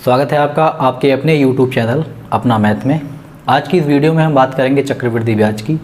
स्वागत है आपका आपके अपने YouTube चैनल अपना मैथ में। आज की इस वीडियो में हम बात करेंगे चक्रवृद्धि ब्याज की।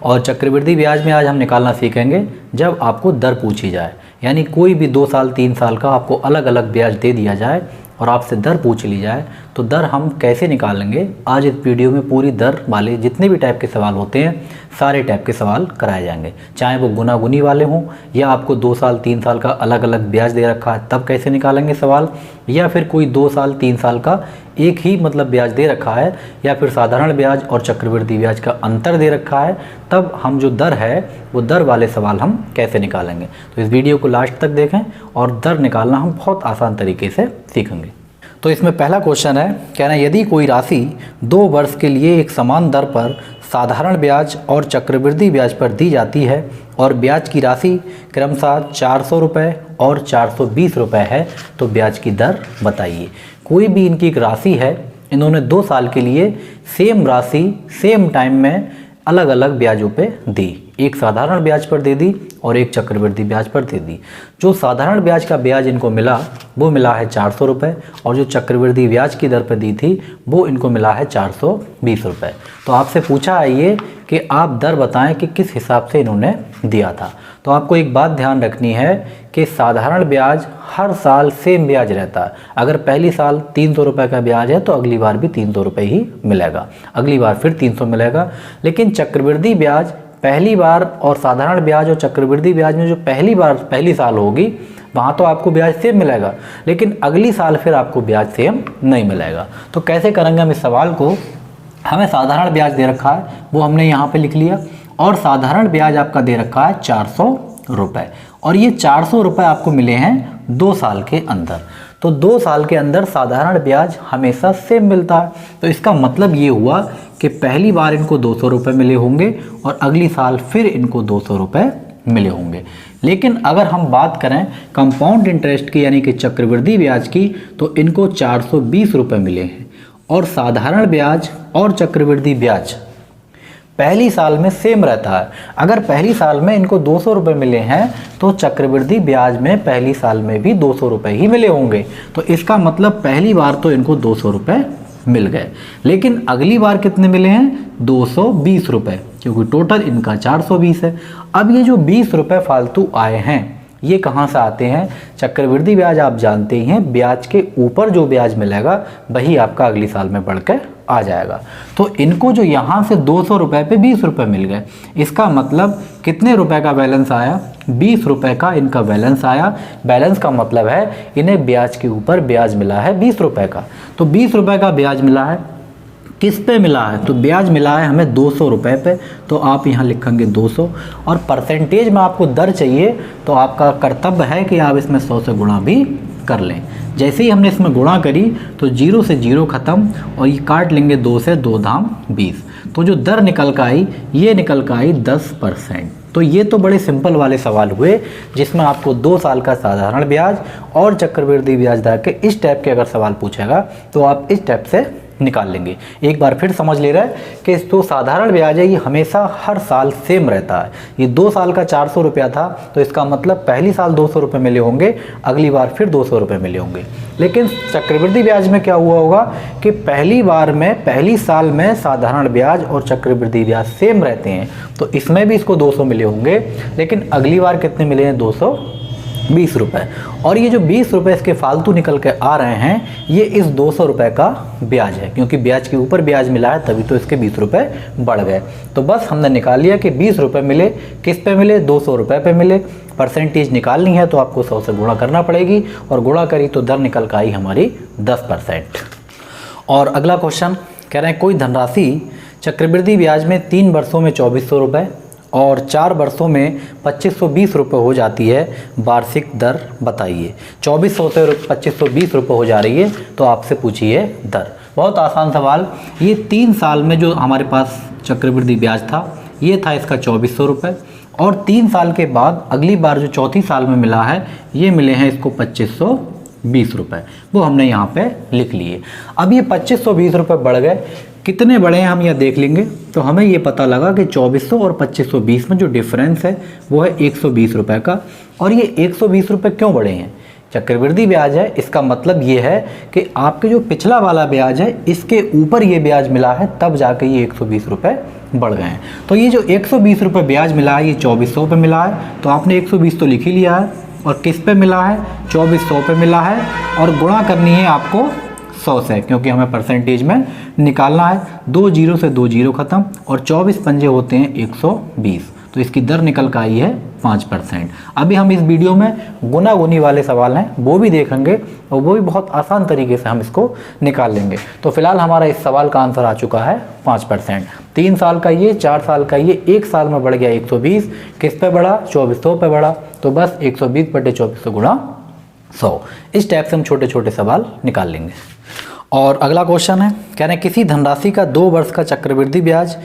और चक्रवृद्धि ब्याज में आज हम निकालना सीखेंगे जब आपको दर पूछी जाए, यानी कोई भी 2 साल 3 साल का आपको अलग अलग ब्याज दे दिया जाए और आपसे दर पूछ ली जाए तो दर हम कैसे निकालेंगे। आज इस वीडियो में पूरी दर वाले जितने भी टाइप के सवाल होते हैं सारे टाइप के सवाल कराए जाएंगे, चाहे वो गुना गुनी वाले हों या आपको 2 साल 3 साल का अलग अलग ब्याज दे रखा है तब कैसे निकालेंगे सवाल, या फिर कोई 2 साल 3 साल का एक ही मतलब ब्याज दे रखा है या फिर साधारण ब्याज और चक्रवृद्धि ब्याज का अंतर दे रखा है तब हम जो दर है वो दर वाले सवाल हम कैसे निकालेंगे। तो इस वीडियो को लास्ट तक देखें और दर निकालना हम बहुत आसान तरीके से सीखेंगे। तो इसमें पहला क्वेश्चन है, कहना यदि कोई राशि 2 वर्ष के लिए एक समान दर पर साधारण ब्याज और चक्रवृद्धि ब्याज पर दी जाती है और ब्याज की राशि क्रमशः 400 रुपये और 420 रुपये है तो ब्याज की दर बताइए। कोई भी इनकी एक राशि है, इन्होंने 2 साल के लिए सेम राशि सेम टाइम में अलग अलग ब्याजों पे दी, एक साधारण ब्याज पर दे दी और एक चक्रवृद्धि ब्याज पर दे दी। जो साधारण ब्याज का ब्याज इनको मिला वो मिला है 400 रुपये और जो चक्रवृद्धि ब्याज की दर पर दी थी वो इनको मिला है 420 रुपये। तो आपसे पूछा है ये कि आप दर बताएं कि किस हिसाब से इन्होंने दिया था। तो आपको एक बात ध्यान रखनी है कि साधारण ब्याज हर साल सेम ब्याज रहता है। अगर पहली साल 300 रुपये का ब्याज है तो अगली बार भी 300 रुपये ही मिलेगा, अगली बार फिर 300 मिलेगा। लेकिन चक्रवृद्धि ब्याज पहली बार और साधारण ब्याज और चक्रवृद्धि ब्याज में जो पहली साल होगी वहाँ तो आपको ब्याज सेम मिलेगा, लेकिन अगली साल फिर आपको ब्याज सेम नहीं मिलेगा। तो कैसे करेंगे हम इस सवाल को। हमें साधारण ब्याज दे रखा है वो हमने यहाँ पे लिख लिया और साधारण ब्याज आपका दे रखा है 400 रुपये और ये 400 रुपये आपको मिले हैं 2 साल के अंदर। तो 2 साल के अंदर साधारण ब्याज हमेशा सेम मिलता है। तो इसका मतलब ये हुआ कि पहली बार इनको 200 रुपये मिले होंगे और अगली साल फिर इनको 200 रुपये मिले होंगे। लेकिन अगर हम बात करें कंपाउंड इंटरेस्ट की यानी कि चक्रवृद्धि ब्याज की तो इनको 420 रुपये मिले हैं और साधारण ब्याज और चक्रवृद्धि ब्याज पहली साल में सेम रहता है। अगर पहली साल में इनको 200 रुपये मिले हैं तो चक्रवृद्धि ब्याज में पहली साल में भी 200 रुपये ही मिले होंगे। तो इसका मतलब पहली बार तो इनको 200 रुपये मिल गए, लेकिन अगली बार कितने मिले हैं 220 रुपये, क्योंकि टोटल इनका 420 है। अब ये जो 20 रुपये फालतू आए हैं ये कहाँ से आते हैं। चक्रवृद्धि ब्याज आप जानते ही हैं, ब्याज के ऊपर जो ब्याज मिलेगा वही आपका अगली साल में बढ़कर आ जाएगा। तो इनको जो यहाँ से 200 रुपये पे 20 रुपये मिल गए, इसका मतलब कितने रुपए का बैलेंस आया, 20 रुपये का इनका बैलेंस आया। बैलेंस का मतलब है इन्हें ब्याज के ऊपर ब्याज मिला है 20 रुपये का। तो 20 रुपये का ब्याज मिला है, किस पे मिला है तो ब्याज मिला है हमें 200 रुपये पे। तो आप यहाँ लिखेंगे 200 और परसेंटेज में आपको दर चाहिए तो आपका कर्तव्य है कि आप इसमें 100 से गुणा भी कर लें। जैसे ही हमने इसमें गुणा करी तो 0 से 0 ख़त्म और ये काट लेंगे 2 से 2 धाम 20। तो जो दर निकल कर आई ये निकल कर आई 10%। तो ये तो बड़े सिंपल वाले सवाल हुए जिसमें आपको 2 साल का साधारण ब्याज और चक्रवृद्धि ब्याज दर के इस टाइप के अगर सवाल पूछेगा तो आप इस टाइप से निकाल लेंगे। एक बार फिर समझ ले रहा है कि जो साधारण ब्याज है ये हमेशा हर साल सेम रहता है। ये 2 साल का 400 रुपया था तो इसका मतलब पहली साल 200 रुपये मिले होंगे, अगली बार फिर 200 रुपये मिले होंगे। लेकिन चक्रवृद्धि ब्याज में क्या हुआ होगा कि पहली बार में पहली साल में साधारण ब्याज और चक्रवृद्धि ब्याज सेम रहते हैं तो इसमें भी इसको 200 मिले होंगे, लेकिन अगली बार कितने मिले हैं 220 रुपये। और ये जो 20 रुपये इसके फालतू निकल के आ रहे हैं ये इस 200 रुपये का ब्याज है, क्योंकि ब्याज के ऊपर ब्याज मिला है तभी तो इसके 20 रुपये बढ़ गए। तो बस हमने निकाल लिया कि 20 रुपये मिले, किस पे मिले 200 रुपये पे मिले। परसेंटेज निकालनी है तो आपको 100 से गुणा करना पड़ेगी और गुणा करी तो दर निकल कर आई हमारी 10%। और अगला क्वेश्चन कह रहे हैं कोई धनराशि चक्रवृद्धि ब्याज में 3 वर्षों में 2400 रुपये और 4 वर्षों में 2520 रुपये हो जाती है, वार्षिक दर बताइए। 2400 से 2520 रुपये हो जा रही है तो आपसे पूछिए दर। बहुत आसान सवाल। ये 3 साल में जो हमारे पास चक्रवृद्धि ब्याज था ये था इसका 2400 रुपये और 3 साल के बाद अगली बार जो चौथी साल में मिला है ये मिले हैं इसको 2520 रुपये, वो हमने यहाँ पे लिख लिए। अब ये 2520 रुपये बढ़ गए, कितने बड़े हैं हम यह देख लेंगे तो हमें ये पता लगा कि 2400 और 2520 में जो डिफरेंस है वो है 120 रुपये का। और ये 120 रुपये क्यों बढ़े हैं चक्रवृद्धि ब्याज है, इसका मतलब ये है कि आपके जो पिछला वाला ब्याज है इसके ऊपर ये ब्याज मिला है, तब जाके ये 120 रुपये बढ़ गए हैं। तो ये जो 120 रुपये ब्याज मिला है ये 2400 पे मिला है, तो आपने 120 तो लिख ही लिया है। और किस पे मिला है? 2400 पे मिला है, और गुणा करनी है आपको 100 से, क्योंकि हमें परसेंटेज में निकालना है। 2 जीरो से 2 जीरो ख़त्म, और 24 पंजे होते हैं 120, तो इसकी दर निकल कर आई है 5%। अभी हम इस वीडियो में गुना गुनी वाले सवाल हैं वो भी देखेंगे, और वो भी बहुत आसान तरीके से हम इसको निकाल लेंगे। तो फिलहाल हमारा इस सवाल का आंसर आ चुका है 5%। 3 साल का ये, 4 साल का ये, 1 साल में बढ़ गया 120, किस पे बढ़ा? 2400 पे बढ़ा, तो बस 120 बटे 2400 गुणा 100। इस टाइप से हम छोटे छोटे सवाल निकाल लेंगे। और अगला क्वेश्चन है, कह रहे हैं किसी धनराशि का 2 वर्ष का चक्रवृद्धि ब्याज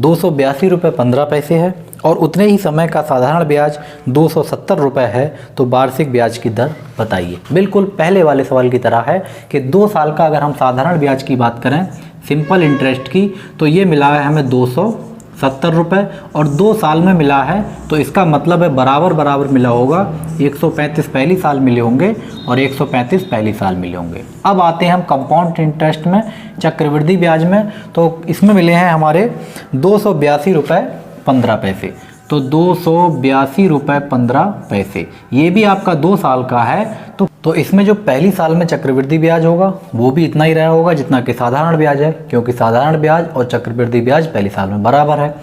282 रुपये 15 पैसे है और उतने ही समय का साधारण ब्याज 270 रुपये है, तो वार्षिक ब्याज की दर बताइए। बिल्कुल पहले वाले सवाल की तरह है कि 2 साल का अगर हम साधारण ब्याज की बात करें, सिंपल इंटरेस्ट की, तो ये मिला है हमें 270 रुपये, और 2 साल में मिला है, तो इसका मतलब है बराबर बराबर मिला होगा। 135 पहली साल मिले होंगे और 135 पहली साल मिले होंगे। अब आते हैं हम कंपाउंड इंटरेस्ट में, चक्रवृद्धि ब्याज में, तो इसमें मिले हैं हमारे 282 रुपये 15 पैसे। तो 282 रुपये 15 पैसे, ये भी आपका 2 साल का है। तो इसमें जो पहली साल में चक्रवृद्धि ब्याज होगा वो भी इतना ही रहा होगा जितना कि साधारण ब्याज है, क्योंकि साधारण ब्याज और चक्रवृद्धि ब्याज पहली साल में बराबर है।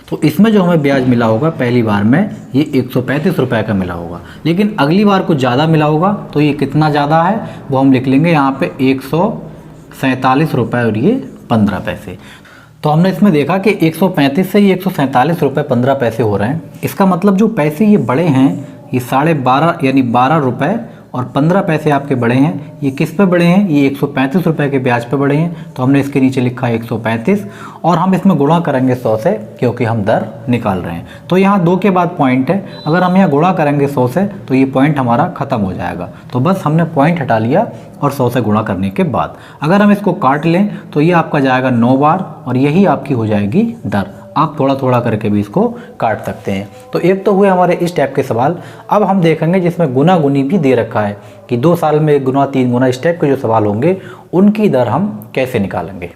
तो इसमें जो हमें ब्याज मिला होगा पहली बार में ये 135 रुपये का मिला होगा, लेकिन अगली बार कुछ ज़्यादा मिला होगा। तो ये कितना ज़्यादा है वो हम लिख लेंगे यहाँ पे 147 रुपये और ये 15 पैसे। तो हमने इसमें देखा कि 135 से ये 147 रुपये 15 पैसे हो रहे हैं। इसका मतलब जो पैसे ये बड़े हैं ये 12.5 यानी 12 रुपये और 15 पैसे आपके बड़े हैं। ये किस पे बड़े हैं? ये 135 रुपये के ब्याज पे बड़े हैं, तो हमने इसके नीचे लिखा 135, और हम इसमें गुणा करेंगे 100 से, क्योंकि हम दर निकाल रहे हैं। तो यहाँ 2 के बाद पॉइंट है, अगर हम यहाँ गुणा करेंगे 100 से तो ये पॉइंट हमारा ख़त्म हो जाएगा। तो बस हमने पॉइंट हटा लिया, और 100 से गुणा करने के बाद अगर हम इसको काट लें तो ये आपका जाएगा 9 बार, और यही आपकी हो जाएगी दर। आप थोड़ा थोड़ा करके भी इसको काट सकते हैं। तो एक तो हुए हमारे इस टाइप के सवाल। अब हम देखेंगे जिसमें गुना गुनी भी दे रखा है कि 2 साल में 1 गुना 3 गुना, इस टाइप के जो सवाल होंगे उनकी दर हम कैसे निकालेंगे।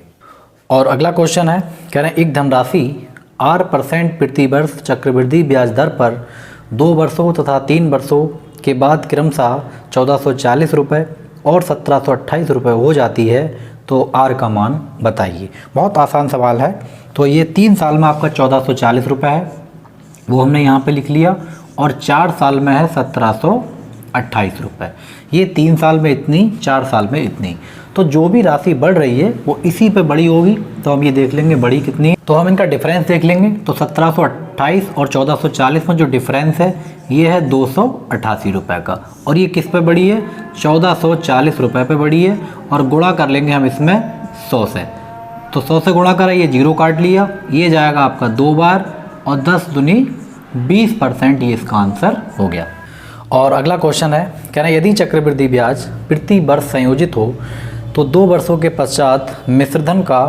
और अगला क्वेश्चन है, कह रहे हैं एक धनराशि 8% प्रति वर्ष चक्रवृद्धि ब्याज दर पर 2 वर्षों तथा 3 वर्षों के बाद क्रमशः 1440 रुपये और 1728 रुपये हो जाती है, तो आर का मान बताइए। बहुत आसान सवाल है। तो ये 3 साल में आपका 1440 रुपये है, वो हमने यहाँ पे लिख लिया, और 4 साल में है 1728 रुपये। ये 3 साल में इतनी, 4 साल में इतनी। तो जो भी राशि बढ़ रही है वो इसी पे बड़ी होगी। तो हम ये देख लेंगे बड़ी कितनी है, तो हम इनका डिफरेंस देख लेंगे। तो 1728 और 1440 में जो डिफरेंस है ये है 288 रुपये का, और ये किस पे बड़ी है? 1440 रुपये पे बड़ी है, और गुणा कर लेंगे हम इसमें 100 से। तो 100 से गुणा करें, ये 0 काट लिया, ये जाएगा आपका 2 बार, और 10 दूनी 20%, ये इसका आंसर हो गया। और अगला क्वेश्चन है, कह रहे हैं यदि चक्रवृद्धि ब्याज प्रति वर्ष संयोजित हो तो 2 वर्षों के पश्चात मिश्रधन का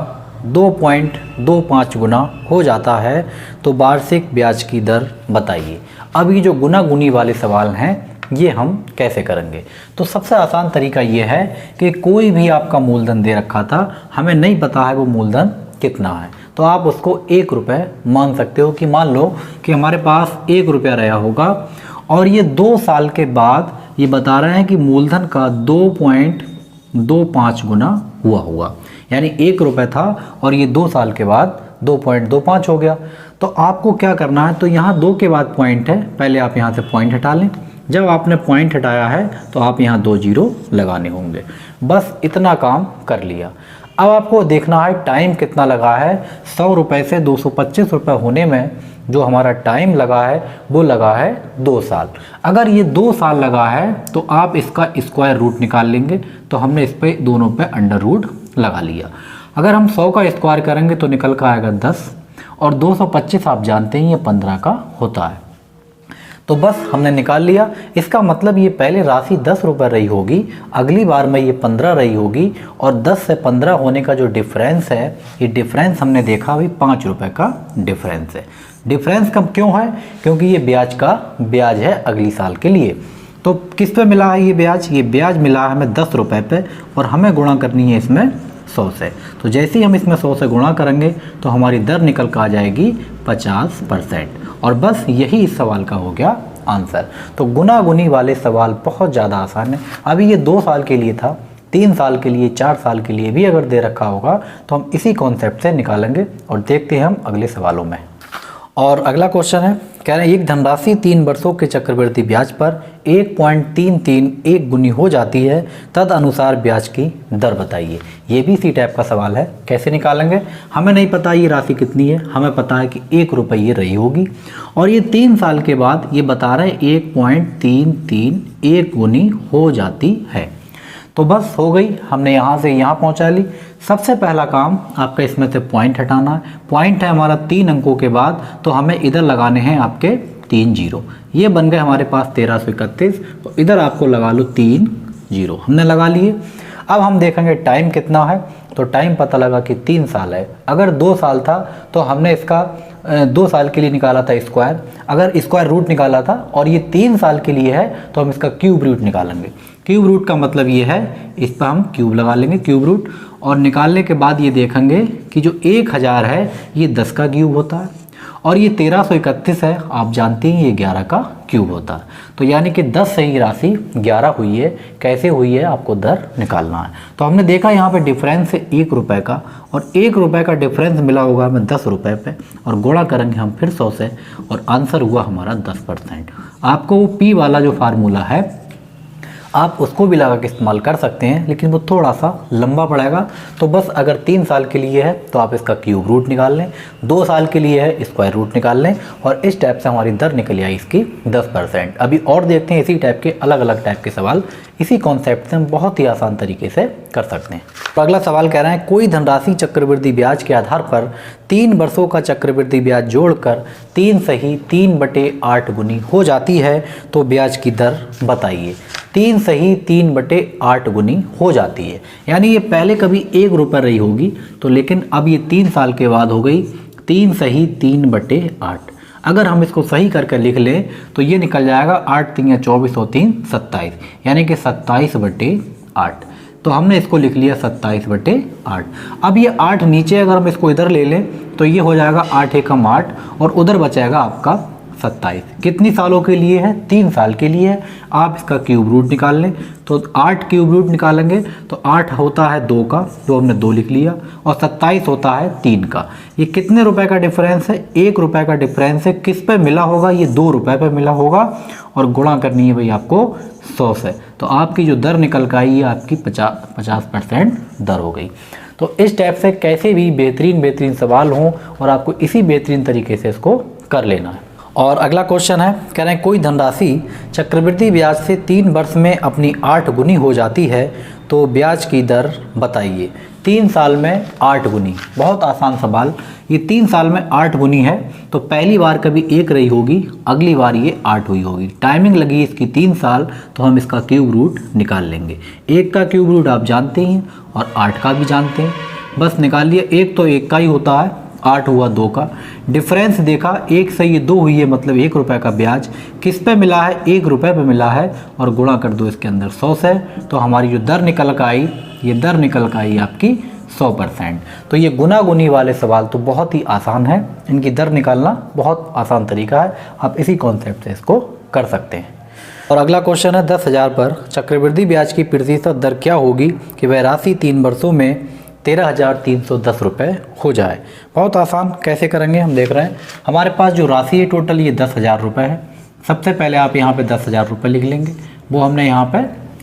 2.25 गुना हो जाता है, तो वार्षिक ब्याज की दर बताइए। अब ये जो गुना गुनी वाले सवाल हैं ये हम कैसे करेंगे? तो सबसे आसान तरीका ये है कि कोई भी आपका मूलधन दे रखा था, हमें नहीं पता है वो मूलधन कितना है, तो आप उसको 1 रुपये मान सकते हो। कि मान लो कि हमारे पास 1 रुपया रहा होगा, और ये 2 साल के बाद ये बता रहे हैं कि मूलधन का 2.25 गुना हुआ होगा, यानी 1 रुपये था और ये 2 साल के बाद 2.25 हो गया। तो आपको क्या करना है, तो यहाँ 2 के बाद पॉइंट है, पहले आप यहाँ से पॉइंट हटा लें। जब आपने पॉइंट हटाया है तो आप यहाँ 2 जीरो लगाने होंगे। बस इतना काम कर लिया। अब आपको देखना है टाइम कितना लगा है। 100 रुपये से 225 रुपये होने में जो हमारा टाइम लगा है वो लगा है 2 साल। अगर ये 2 साल लगा है तो आप इसका स्क्वायर रूट निकाल लेंगे। तो हमने इस पे दोनों पे अंडर रूट लगा लिया। अगर हम 100 का स्क्वायर करेंगे तो निकल कर आएगा 10, और 225 आप जानते हैं ये 15 का होता है। तो बस हमने निकाल लिया। इसका मतलब ये पहले राशि 10 रुपये रही होगी, अगली बार में ये 15 रही होगी, और 10 से 15 होने का जो डिफरेंस है, ये डिफरेंस हमने देखा अभी 5 रुपये का डिफरेंस है। डिफरेंस कब क्यों है? क्योंकि ये ब्याज का ब्याज है अगली साल के लिए। तो किस पे मिला है ये ब्याज? ये ब्याज मिला है हमें 10 रुपये पे और हमें गुणा करनी है इसमें 100 से। तो जैसे ही हम इसमें 100 से गुणा करेंगे तो हमारी दर निकल कर आ जाएगी 50%। और बस यही इस सवाल का हो गया आंसर। तो गुना गुनी वाले सवाल बहुत ज़्यादा आसान है। अभी ये 2 साल के लिए था, 3 साल के लिए, 4 साल के लिए भी अगर दे रखा होगा तो हम इसी कॉन्सेप्ट से निकालेंगे। और देखते हैं हम अगले सवालों में। और अगला क्वेश्चन है, कह रहे हैं एक धनराशि 3 वर्षों के चक्रवृद्धि ब्याज पर 1.331 गुनी हो जाती है, तद अनुसार ब्याज की दर बताइए। ये भी इसी टाइप का सवाल है। कैसे निकालेंगे? हमें नहीं पता ये राशि कितनी है, हमें पता है कि 1 रुपये ये रही होगी और ये 3 साल के बाद ये बता रहे हैं 1.331 गुनी हो जाती है। तो बस हो गई, हमने यहाँ से यहाँ पहुँचा ली। सबसे पहला काम आपका इसमें से पॉइंट हटाना है। पॉइंट है हमारा 3 अंकों के बाद, तो हमें इधर लगाने हैं आपके 3 जीरो। ये बन गए हमारे पास 1331, तो इधर आपको लगा लो 3 जीरो, हमने लगा लिए। अब हम देखेंगे टाइम कितना है, तो टाइम पता लगा कि 3 साल है। अगर 2 साल था तो हमने इसका 2 साल के लिए निकाला था स्क्वायर, अगर स्क्वायर रूट निकाला था, और ये 3 साल के लिए है तो हम इसका क्यूब रूट निकालेंगे। क्यूब रूट का मतलब ये है, इस पर हम क्यूब लगा लेंगे, क्यूब रूट, और निकालने के बाद ये देखेंगे कि जो 1000 है ये 10 का क्यूब होता है और ये 1331 है, आप जानते हैं ये 11 का क्यूब होता है। तो यानी कि 10 से ही राशि 11 हुई है। कैसे हुई है आपको दर निकालना है। तो हमने देखा यहाँ पे डिफरेंस है 1 रुपये का, और 1 रुपये का डिफरेंस मिला होगा हमें 10 रुपये पे, और गुणा करेंगे हम फिर 100 से, और आंसर हुआ हमारा 10%। आपको वो पी वाला जो फार्मूला है आप उसको भी लगा के इस्तेमाल कर सकते हैं, लेकिन वो थोड़ा सा लंबा पड़ेगा। तो बस अगर 3 साल के लिए है तो आप इसका क्यूब रूट निकाल लें, 2 साल के लिए है स्क्वायर रूट निकाल लें, और इस टाइप से हमारी दर निकल आई इसकी 10%। अभी और देखते हैं इसी टाइप के अलग अलग टाइप के सवाल, इसी कॉन्सेप्ट से हम बहुत ही आसान तरीके से कर सकते हैं। तो अगला सवाल कह रहे हैं कोई धनराशि चक्रवृद्धि ब्याज के आधार पर 3 वर्षों का चक्रवृद्धि ब्याज जोड़कर 3 सही 3/8 गुनी हो जाती है, तो ब्याज की दर बताइए। 3 सही 3/8 गुनी हो जाती है, यानी ये पहले कभी 1 रुपये रही होगी, तो लेकिन अब ये 3 साल के बाद हो गई 3 सही 3/8। अगर हम इसको सही करके लिख लें तो ये निकल जाएगा 8 3 24 और 3 27, यानी कि 27/8। तो हमने इसको लिख लिया 27/8। अब ये 8 नीचे अगर हम इसको इधर ले लें तो ये हो जाएगा 8 एकम 8, और उधर बचेगा आपका 27। कितनी सालों के लिए है? 3 साल के लिए है। आप इसका क्यूब रूट निकाल लें, तो 8 क्यूब रूट निकालेंगे तो 8 होता है 2 का, जो हमने 2 लिख लिया, और 27 होता है 3 का। ये कितने रुपए का डिफरेंस है? 1 रुपये का डिफरेंस है। किस पे मिला होगा? ये 2 रुपये पे मिला होगा, और गुणा करनी है भाई आपको 100 से। तो आपकी जो दर निकल कर आई है आपकी 50% दर हो गई। तो इस टाइप से कैसे भी बेहतरीन सवाल हों और आपको इसी बेहतरीन तरीके से इसको कर लेना है। और अगला क्वेश्चन है, कह रहे हैं कोई धनराशि चक्रवृद्धि ब्याज से 3 वर्ष में अपनी 8 गुनी हो जाती है, तो ब्याज की दर बताइए। 3 साल में 8 गुनी, बहुत आसान सवाल। ये 3 साल में 8 गुनी है, तो पहली बार कभी 1 रही होगी, अगली बार ये 8 हुई होगी। टाइमिंग लगी इसकी 3 साल, तो हम इसका क्यूब रूट निकाल लेंगे। 1 का क्यूब रूट आप जानते हैं और 8 का भी जानते हैं, बस निकाल लिया। 1 तो 1 का ही होता है, 8 हुआ 2 का। डिफरेंस देखा 1 से ये 2 हुई है, मतलब 1 रुपये का ब्याज किस पे मिला है? 1 रुपये पे मिला है, और गुणा कर दो इसके अंदर 100 से, तो हमारी जो दर निकल कर आई, ये दर निकल कर आई आपकी 100%। तो ये गुना गुनी वाले सवाल तो बहुत ही आसान है, इनकी दर निकालना बहुत आसान तरीका है। आप इसी कॉन्सेप्ट से इसको कर सकते हैं। और अगला क्वेश्चन है 10,000 पर चक्रवृद्धि ब्याज की प्रतिशत दर क्या होगी कि वह राशि 3 वर्षों में 13,310 रुपये हो जाए। बहुत आसान, कैसे करेंगे हम देख रहे हैं। हमारे पास जो राशि है टोटल ये 10,000 रुपये है। सबसे पहले आप यहाँ पे 10,000 रुपये लिख लेंगे, वो हमने यहाँ पे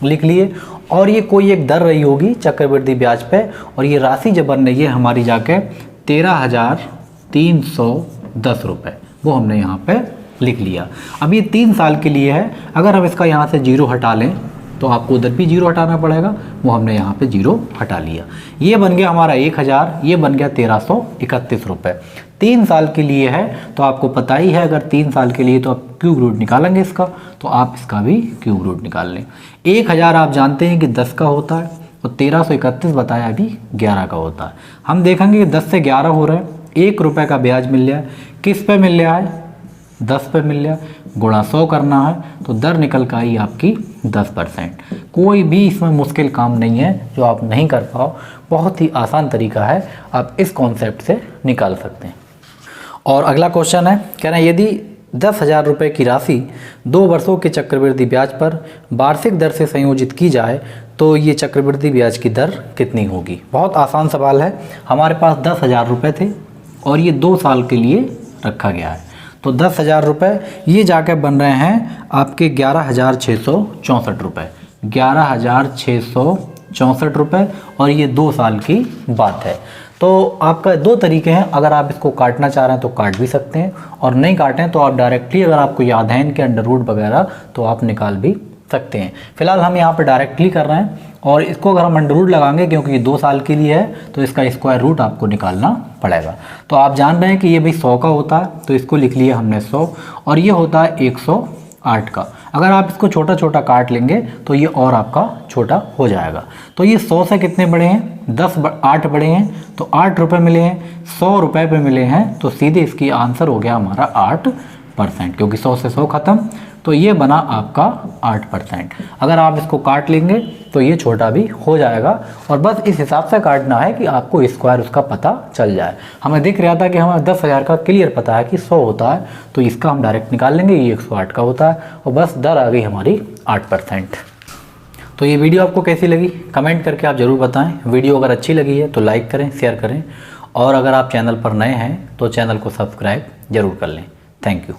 लिख लिए। और ये कोई एक दर रही होगी चक्रवृद्धि ब्याज पे, और ये राशि जब बन रही है हमारी जाके 13,310 रुपये, वो हमने यहाँ पे लिख लिया। अब ये 3 साल के लिए है। अगर हम इसका यहाँ से 0 हटा लें तो आपको उधर भी 0 हटाना पड़ेगा, वो हमने यहाँ पे 0 हटा लिया। ये बन गया हमारा 1,000, ये बन गया 1331 रुपये। 3 साल के लिए है, तो आपको पता ही है अगर 3 साल के लिए तो आप क्यूब रूट निकालेंगे इसका, तो आप इसका भी क्यूब रूट निकाल लें। 1,000 आप जानते हैं कि 10 का होता है, और 1331 बताया अभी 11 का होता है। हम देखेंगे कि 10 से 11 हो रहा है, 1 रुपये का ब्याज मिल रहा है। किस पे मिल रहा है? 10 पे मिल गया, गुणा 100 करना है तो दर निकल कर आई आपकी 10%। कोई भी इसमें मुश्किल काम नहीं है जो आप नहीं कर पाओ, बहुत ही आसान तरीका है, आप इस कॉन्सेप्ट से निकाल सकते हैं। और अगला क्वेश्चन है, कह रहे हैं यदि 10,000 रुपये की राशि 2 वर्षों के चक्रवृद्धि ब्याज पर वार्षिक दर से संयोजित की जाए तो ये चक्रवृद्धि ब्याज की दर कितनी होगी। बहुत आसान सवाल है। हमारे पास 10,000 रुपये थे और ये 2 साल के लिए रखा गया है, तो 10,000 रुपये ये जाकर बन रहे हैं आपके 11,664 रुपये, 11,664 रुपये, और ये 2 साल की बात है। तो आपका 2 तरीके हैं, अगर आप इसको काटना चाह रहे हैं तो काट भी सकते हैं, और नहीं काटें तो आप डायरेक्टली, अगर आपको याद है इनके अंडर रूट वगैरह, तो आप निकाल भी सकते हैं। फिलहाल हम यहाँ पे डायरेक्टली कर रहे हैं, और इसको अगर हम अंडर रूट लगाएंगे क्योंकि ये 2 साल के लिए है तो इसका स्क्वायर रूट आपको निकालना पड़ेगा। तो आप जान रहे हैं कि ये भाई 100 का होता है, तो इसको लिख लिया हमने 100, और ये होता है 108 का। अगर आप इसको छोटा छोटा काट लेंगे तो ये और आपका छोटा हो जाएगा। तो ये 100 से कितने बड़े हैं, 8 बड़े हैं, तो 8 रुपये मिले हैं, 100 रुपये पे मिले हैं, तो सीधे इसकी आंसर हो गया हमारा 8%, क्योंकि 100 से 100 खत्म, तो ये बना आपका 8%। अगर आप इसको काट लेंगे तो ये छोटा भी हो जाएगा, और बस इस हिसाब से काटना है कि आपको स्क्वायर उसका पता चल जाए। हमें दिख रहा था कि हमें 10,000 का क्लियर पता है कि 100 होता है, तो इसका हम डायरेक्ट निकाल लेंगे, ये 108 का होता है, और बस दर आ गई हमारी 8%। तो ये वीडियो आपको कैसी लगी कमेंट करके आप ज़रूर बताएं। वीडियो अगर अच्छी लगी है तो लाइक करें, शेयर करें, और अगर आप चैनल पर नए हैं तो चैनल को सब्सक्राइब ज़रूर कर लें। Thank you.